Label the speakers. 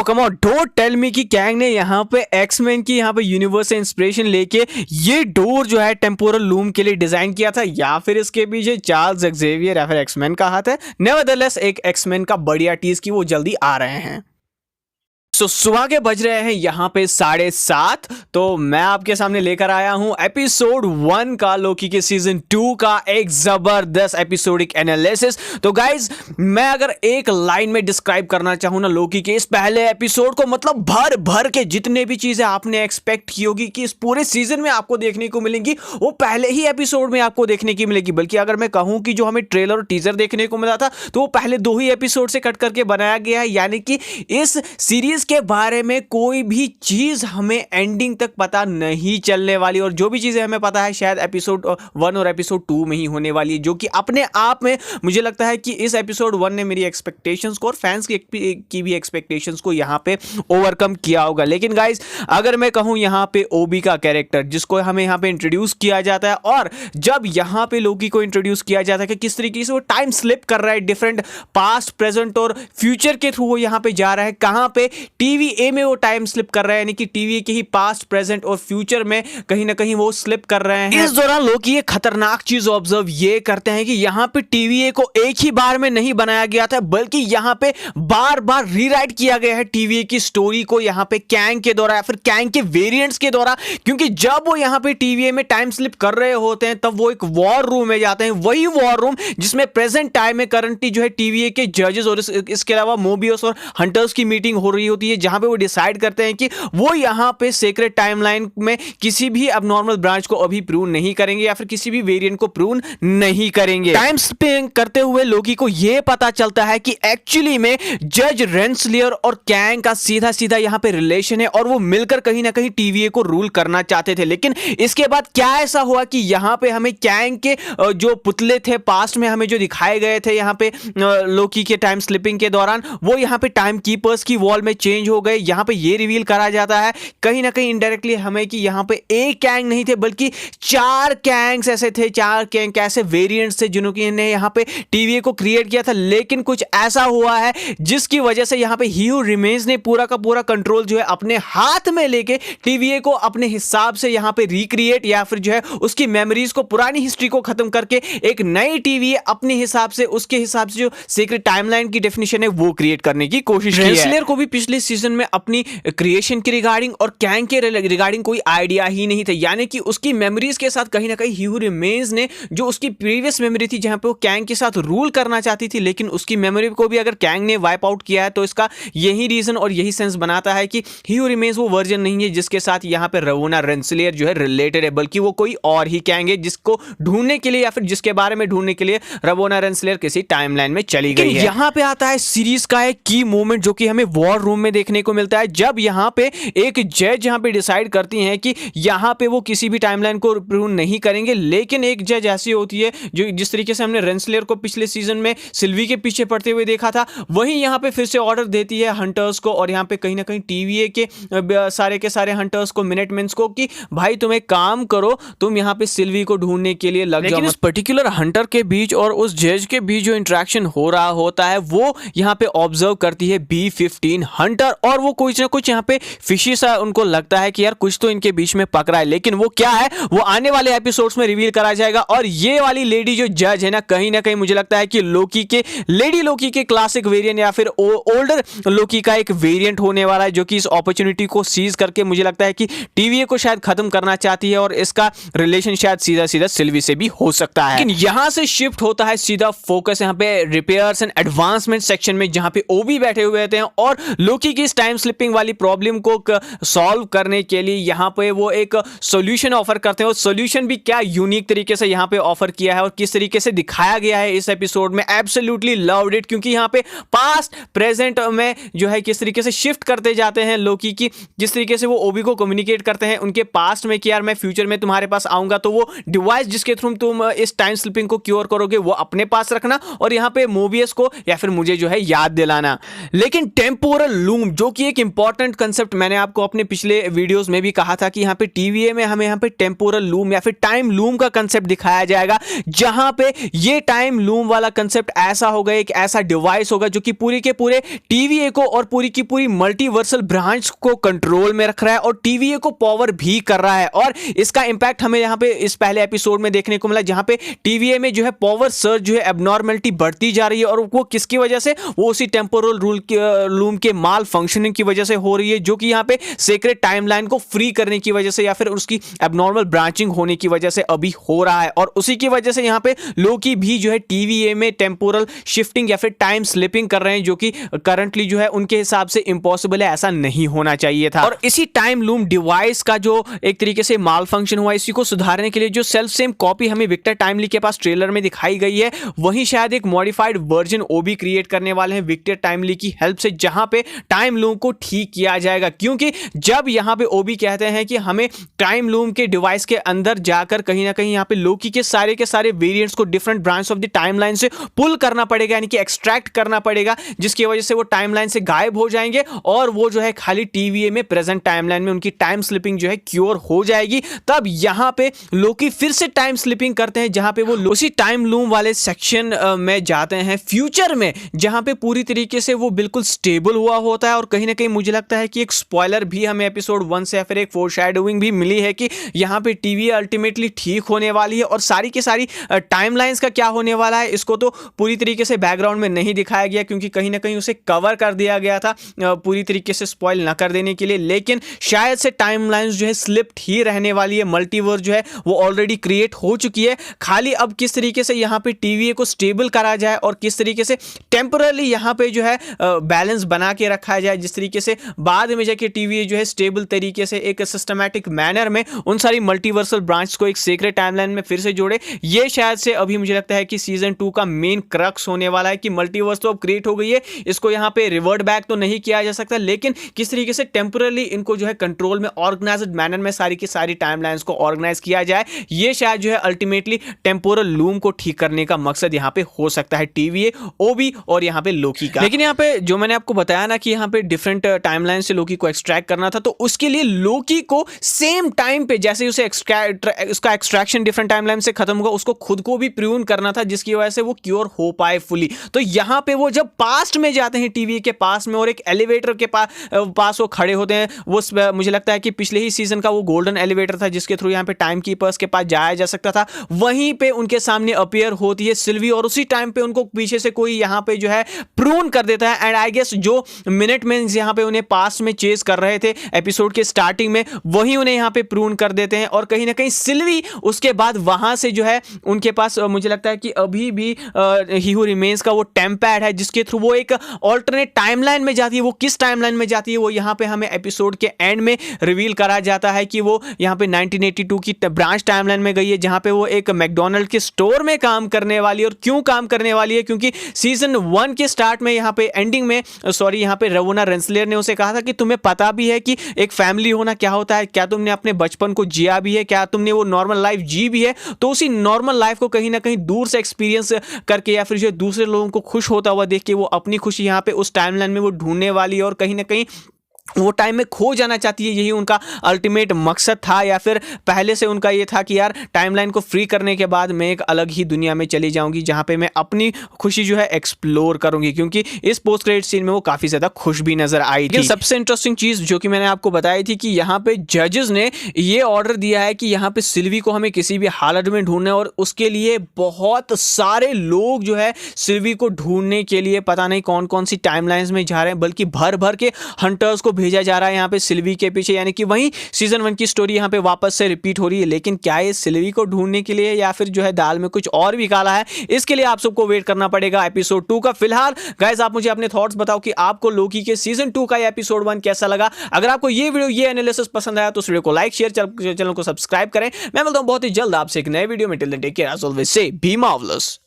Speaker 1: Come on, don't tell me कि कैंग ने यहाँ पे एक्समैन की यहाँ पे यूनिवर्स से इंस्पिरेशन लेके ये डोर जो है टेम्पोरल लूम के लिए डिजाइन किया था, या फिर इसके पीछे चार्ल्स ज़ेवियर या फिर एक्समैन का हाथ है। नेवरदलेस एक एक्समैन का बढ़िया टीज की वो जल्दी आ रहे हैं। सुबह के बज रहे हैं यहाँ पे 7:30, तो मैं आपके सामने लेकर आया हूं एपिसोड 1 का लोकी के सीजन 2 का एक जबरदस्त एपिसोडिक एनालिसिस। तो गाइज मैं अगर एक लाइन में डिस्क्राइब करना चाहूं ना लोकी के इस पहले एपिसोड को, मतलब भर भर के जितने भी चीजें आपने एक्सपेक्ट की होगी कि इस पूरे सीजन में आपको देखने को मिलेंगी, वो पहले ही एपिसोड में आपको देखने की मिलेगी। बल्कि अगर मैं कहूं कि जो हमें ट्रेलर और टीजर देखने को मिला था तो वो पहले 2 ही एपिसोड से कट करके बनाया गया है, यानी कि इस सीरीज के बारे में कोई भी चीज हमें एंडिंग तक पता नहीं चलने वाली, और जो भी चीजें हमें पता है शायद एपिसोड 1 और एपिसोड 2 में ही होने वाली है, जो कि अपने आप में मुझे लगता है कि इस एपिसोड 1 ने मेरी एक्सपेक्टेशंस को और फैंस की भी एक्सपेक्टेशंस को यहां पे ओवरकम किया होगा। लेकिन गाइज अगर मैं कहूं यहां पे ओबी का कैरेक्टर जिसको हमें यहां पे इंट्रोड्यूस किया जाता है, और जब यहां पे लोकी को इंट्रोड्यूस किया जाता है कि किस तरीके से वो टाइम स्लिप कर रहा है, डिफरेंट पास्ट प्रेजेंट और फ्यूचर के थ्रू वो यहां पे जा रहा है, कहां पे टीवीए में वो टाइम स्लिप कर रहा है, यानी कि टीवीए के ही पास्ट प्रेजेंट और फ्यूचर में कहीं ना कहीं वो स्लिप कर रहे हैं। इस दौरान लोग ये खतरनाक चीज ऑब्जर्व ये करते हैं कि यहां पे टीवीए को एक ही बार में नहीं बनाया गया था, बल्कि यहां पे बार बार रीराइट किया गया है टीवीए की स्टोरी को यहां पे कैंग के द्वारा या फिर कैंग के वेरिएंट्स के द्वारा। क्योंकि जब वो यहां पे टीवीए में टाइम स्लिप कर रहे होते हैं तब वो एक वॉर रूम में जाते हैं, वही वॉर रूम जिसमें प्रेजेंट टाइम में करंटली जो है टीवीए के जजेस और इसके अलावा मोबियस और हंटर्स की मीटिंग हो रही होती है, जहां पे वो डिसाइड करते हैं कि वो यहां पे सीक्रेट टाइमलाइन में किसी भी अबनॉर्मल ब्रांच को अभी प्रूव नहीं करेंगे या फिर किसी भी वेरिएंट को प्रूव नहीं करेंगे। टाइम स्पेंड करते हुए लोकी को यह पता चलता है कि एक्चुअली में जज रेंसलियर और कैंग का सीधा सीधा यहां पे रिलेशन है और वो मिलकर कहीं ना कहीं टीवीए को रूल करना चाहते थे। लेकिन इसके बाद क्या ऐसा हुआ कि यहां पे हमें कैंग के जो पुतले थे पास्ट में हमें जो दिखाए गए थे यहां पे लोकी के टाइम स्लिपिंग के दौरान, वो यहां पे टाइम कीपर्स की वॉल में चेंज हो गए। यहां पे ये रिवील करा जाता है कहीं ना कहीं इनडायरेक्टली हमें कि यहां पे एक कैंग नहीं थे बल्कि 4 कैंग्स ऐसे थे, 4 कैंग ऐसे वेरिएंट्स थे जिन्होंने यहां पे टीवीए को क्रिएट किया था। लेकिन कुछ ऐसा हुआ है जिसकी वजह से यहां पे ही हू रिमेन्स ने पूरा का पूरा कंट्रोल जो है अपने हाथ में लेके टीवीए को अपने हिसाब से यहां पे रिक्रिएट या फिर जो है उसकी मेमोरीज को, पुरानी हिस्ट्री को खत्म करके एक नई टीवीए अपने हिसाब से, उसके हिसाब से जो सीक्रेट टाइमलाइन की डेफिनेशन है वो क्रिएट करने की कोशिश की है। रेंसलियर को भी पिछले सीजन में अपनी क्रिएशन के रिगार्डिंग और कैंग के रिगार्डिंग कोई आइडिया ही नहीं था, यानी कि उसकी मेमोरीज के साथ कहीं ना कहीं ही हू रिमेन्स ने जो उसकी प्रीवियस मेमोरी थी जहां पे वो कैंग के साथ रूल करना चाहती थी, लेकिन उसकी मेमोरी को भी अगर कैंग ने वाइप आउट किया है तो इसका यही रीजन और यही सेंस बनाता है कि ही हू रिमेन्स वो वर्जन नहीं है जिसके साथ यहां पे रवोना रेंसलियर जो है रिलेटेड है, बल्कि वो कोई और ही कैंग है जिसको ढूंढने के लिए या फिर जिसके बारे में ढूंढने के लिए रवोना रेंसलियर किसी टाइमलाइन में चली गई है। यहां पे आता है सीरीज का एक की मोमेंट जो कि हमें वॉर रूम में देखने को मिलता है, जब यहां पे एक जज यहां पे डिसाइड करती हैं कि यहां पे वो किसी भी टाइमलाइन को प्रूव नहीं करेंगे। लेकिन एक जज ऐसी होती है जो जिस तरीके से हमने रेंसलियर को पिछले सीजन में सिल्वी के पीछे पड़ते हुए देखा था, वही यहां पे फिर से ऑर्डर देती है हंटर्स को और यहां पे कहीं ना कहीं टीवीए के सारे के सारे हंटर्स को, मिनटमैन्स को, कि भाई तुम एक काम करो, तुम यहां पे सिल्वी को ढूंढने के लिए लग जाओ। लेकिन उस पर्टिकुलर हंटर के बीच और उस जज के बीच जो इंटरेक्शन हो रहा होता है वो यहां पे ऑब्जर्व करती है B-15 हंटर, और वो कुछ ना कुछ यहां पे फिशी सा उनको लगता है कि यार कुछ तो इनके बीच में पकड़ा है, लेकिन वो क्या है वो आने वाले एपिसोड्स में रिवील करा जाएगा। और ये वाली लेडी जो जज है ना, कहीं ना कहीं मुझे लगता है कि लेडी लोकी के क्लासिक वेरिएंट या फिर ओल्डर लोकी का एक वेरिएंट होने वाला है, जो कि इस अपॉर्चुनिटी को सीज करके मुझे लगता है कि टीवीए को शायद खत्म करना चाहती है और इसका रिलेशन शायद सीधा सीधा सिल्वी से भी हो सकता है। लेकिन यहां से शिफ्ट होता है सीधा फोकस यहां पे रिपेयर्स एंड एडवांसमेंट सेक्शन में, जहां पे ओबी बैठे हुए होते हैं और लोकी की इस टाइम स्लिपिंग वाली प्रॉब्लम को सॉल्व करने के लिए यहां पे वो एक सॉल्यूशन ऑफर करते हैं। और सॉल्यूशन भी क्या यूनिक तरीके से यहां पे ऑफर किया है और किस तरीके से दिखाया गया है इस एपिसोड में, एब्सोल्युटली लव्ड इट। क्योंकि यहां पे पास्ट प्रेजेंट में जो है किस तरीके से शिफ्ट करते जाते हैं लोकी की, जिस तरीके से वो ओबी को कम्युनिकेट करते हैं उनके पास्ट में कि यार मैं फ्यूचर में तुम्हारे पास आऊंगा, तो वो डिवाइस जिसके थ्रू तुम इस टाइम स्लिपिंग को क्योर करोगे वो अपने पास रखना और यहां पे मोबियस को या फिर मुझे जो है याद दिलाना। लेकिन टेम्पोरल लूम लूम, जो कि एक इंपॉर्टेंट कंसेप्ट मैंने आपको अपने पिछले वीडियोस में भी कहा था कि यहाँ पे टीवीए में हमें यहाँ पे टेम्पोरल लूम या फिर टाइम लूम का कंसेप्ट दिखाया जाएगा, जहां पे ये टाइम लूम वाला कंसेप्ट ऐसा होगा, एक ऐसा डिवाइस होगा जो कि पूरी के पूरे टीवीए को और पूरी की पूरी मल्टीवर्सल ब्रांच को कंट्रोल में रख रहा है और टीवीए को पावर भी कर रहा है। और इसका इंपैक्ट हमें यहाँ पे इस पहले एपिसोड में देखने को मिला, जहां पे टीवीए में जो है पावर सर्ज जो है एबनॉर्मलिटी बढ़ती जा रही है और वो किसकी वजह से, वो उसी टेम्पोरल लूम के माल फंक्शनिंग की वजह से हो रही है, जो कि यहाँ पे सीक्रेट टाइमलाइन को फ्री करने की वजह से या फिर उसकी एबनॉर्मल ब्रांचिंग होने की वजह से अभी हो रहा है। और उसी की वजह से यहाँ पे लोकी भी जो है टीवीए में टेम्पोरल शिफ्टिंग या फिर टाइम स्लिपिंग कर रहे हैं, जो कि करंटली जो है उनके हिसाब से इम्पॉसिबल है, ऐसा नहीं होना चाहिए था। और इसी टाइम लूम डिवाइस का जो एक तरीके से माल फंक्शन हुआ, इसी को सुधारने के लिए जो सेल्फ सेम कॉपी हमें विक्टर टाइमली के पास ट्रेलर में दिखाई गई है, वहीं शायद एक मॉडिफाइड वर्जन ओबी क्रिएट करने वाले हैं विक्टर टाइमली की हेल्प से, जहां पे टाइम लूम को ठीक किया जाएगा। क्योंकि जब यहां पे ओबी कहते हैं कि हमें टाइम लूम के डिवाइस के अंदर जाकर कहीं ना कहीं यहां पे लोकी के सारे वेरिएंट्स को different branch of the timeline से पुल करना पड़ेगा, यानी कि एक्सट्रैक्ट करना पड़ेगा, जिसकी वजह से वो टाइमलाइन से गायब हो जाएंगे और वो जो है खाली टीवीए में प्रेजेंट टाइमलाइन में उनकी टाइम स्लिपिंग जो है क्योर हो जाएगी। तब यहां पे लोकी फिर से टाइम स्लिपिंग करते हैं, जहां पे वो उसी टाइम लूम वाले सेक्शन में जाते हैं फ्यूचर में, जहां पे पूरी तरीके से वो बिल्कुल स्टेबल हुआ होता है। और कहीं ना कहीं मुझे लगता है कि एक स्पॉइलर भी हमें एपिसोड 1 से या फिर एक फोरशैडोइंग भी मिली है कि यहां पे टीवी अल्टीमेटली ठीक होने वाली है। और सारी की सारी टाइमलाइंस का क्या होने वाला है, इसको तो पूरी तरीके से बैकग्राउंड में नहीं दिखाया गया, क्योंकि कहीं ना कहीं उसे कवर कर दिया गया था पूरी तरीके से स्पॉइल ना कर देने के लिए। लेकिन शायद से टाइमलाइंस जो है स्लिप्ड ही रहने वाली है, मल्टीवर्स जो है वो ऑलरेडी क्रिएट हो चुकी है, खाली अब किस तरीके से यहाँ पे टीवीए को स्टेबल करा जाए और किस तरीके से टेम्परली यहाँ पे जो है बैलेंस बना के रखा जाए, जिस तरीके से बाद में जाके टीवीए जो है स्टेबल तरीके से एक सिस्टमैटिक मैनर में उन सारी मल्टीवर्सल ब्रांच को एक सीक्रेट टाइमलाइन में फिर से जोड़े। ये शायद से अभी मुझे लगता है कि सीजन 2 का मेन क्रक्स होने वाला है कि मल्टीवर्स तो अब क्रिएट हो गई है, इसको यहाँ पे रिवर्ट बैक तो नहीं किया जा सकता, लेकिन किस तरीके से टेम्परली इनको जो है कंट्रोल में ऑर्गेनाइज्ड मैनर में सारी की सारी टाइमलाइंस को ऑर्गेनाइज किया जाए। ये शायद जो है अल्टीमेटली टेम्पोरल लूम को ठीक करने का मकसद यहाँ पे हो सकता है टीवीए, ओबी और यहाँ पे लोकी का। लेकिन यहाँ पे जो मैंने आपको बताया ना कि यहाँ पे डिफरेंट टाइमलाइन से लोकी को एक्सट्रैक्ट करना था, तो उसके लिए लोकी को सेम टाइम पे जैसे उसे उसका एक्सट्रैक्शन डिफरेंट टाइमलाइन से खत्म होगा, उसको खुद को भी प्रूव करना था, जिसकी वजह से वो क्योर हो पाए फुली। तो यहाँ पे वो जब पास्ट में जाते हैं टीवी के पास में और एक एलिवेटर के पास वो खड़े होते हैं, वो मुझे लगता है कि पिछले ही सीजन का वो गोल्डन एलिवेटर था जिसके थ्रू यहाँ पे टाइम कीपर्स के पास जाया जा सकता था, वहीं पे उनके सामने अपीयर होती है सिल्वी और उसी टाइम पे उनको पीछे से कोई यहाँ पे जो है प्रून कर देता है। एंड आई गेस जो मिनटमैन यहाँ पे उन्हें पास्ट में चेस कर रहे थे एपिसोड के स्टार्टिंग में, वही उन्हें यहाँ पे प्रून कर देते हैं और कहीं ना कहीं सिल्वी उसके बाद वहां से जो है उनके पास मुझे लगता है कि अभी भी ही हू रिमेन्स का वो टेम्पैड है, जिसके थ्रू वो एक ऑल्टरनेट टाइमलाइन में जाती है। वो किस टाइमलाइन में जाती है वो यहाँ पे हमें एपिसोड के एंड में रिवील करा जाता है कि वो यहाँ पे 1982 की ब्रांच टाइमलाइन में गई है, जहाँ पे वो एक मैकडॉनल्ड के स्टोर में काम करने वाली है। और क्यों काम करने वाली है, क्योंकि सीजन 1 के स्टार्ट में यहाँ पे एंडिंग में यहाँ पे रवोना रेंसलर ने उसे कहा था कि तुम्हें पता भी है कि एक फैमिली होना क्या होता है, क्या तुमने अपने बचपन को जिया भी है, क्या तुमने वो नॉर्मल लाइफ जी भी है। तो उसी नॉर्मल लाइफ को कहीं ना कहीं दूर से एक्सपीरियंस करके या फिर जो दूसरे लोगों को खुश होता हुआ देख के वो अपनी खुशी यहाँ पे उस टाइमलाइन में वो ढूंढने वाली है और कहीं ना कहीं वो टाइम में खो जाना चाहती है। यही उनका अल्टीमेट मकसद था, या फिर पहले से उनका ये था कि यार टाइमलाइन को फ्री करने के बाद मैं एक अलग ही दुनिया में चली जाऊंगी जहां पे मैं अपनी खुशी जो है एक्सप्लोर करूंगी, क्योंकि इस पोस्ट क्रेडिट सीन में वो काफी ज्यादा खुश भी नजर आई थी। सबसे इंटरेस्टिंग चीज जो कि मैंने आपको बताई थी कि यहाँ पे जजेस ने ये ऑर्डर दिया है कि यहाँ पे सिल्वी को हमें किसी भी हालत में ढूंढना है और उसके लिए बहुत सारे लोग जो है सिल्वी को ढूंढने के लिए पता नहीं कौन कौन सी टाइमलाइंस में जा रहे हैं, बल्कि भर भर के हंटर्स को भेजा जा रहा है यहाँ पे सिल्वी के पीछे, यानी कि वही सीजन 1 की स्टोरी यहाँ पे वापस से रिपीट हो रही है। लेकिन क्या ये सिल्वी को ढूंढने के लिए या फिर जो है दाल में कुछ और भी काला है, इसके लिए आप सबको वेट करना पड़ेगा एपिसोड 2 का। फिलहाल गाइस आप मुझे अपने थॉट्स बताओ कि आपको लोकी के सीजन 2 का एपिसोड 1 कैसा लगा। अगर आपको ये वीडियो ये एनालिसिस पसंद आया तो इस वीडियो को लाइक शेयर चैनल को सब्सक्राइब करें। मैं मिलता हूं बहुत ही जल्द आपसे एक नए वीडियो में। Till then take care, as always say be marvellous.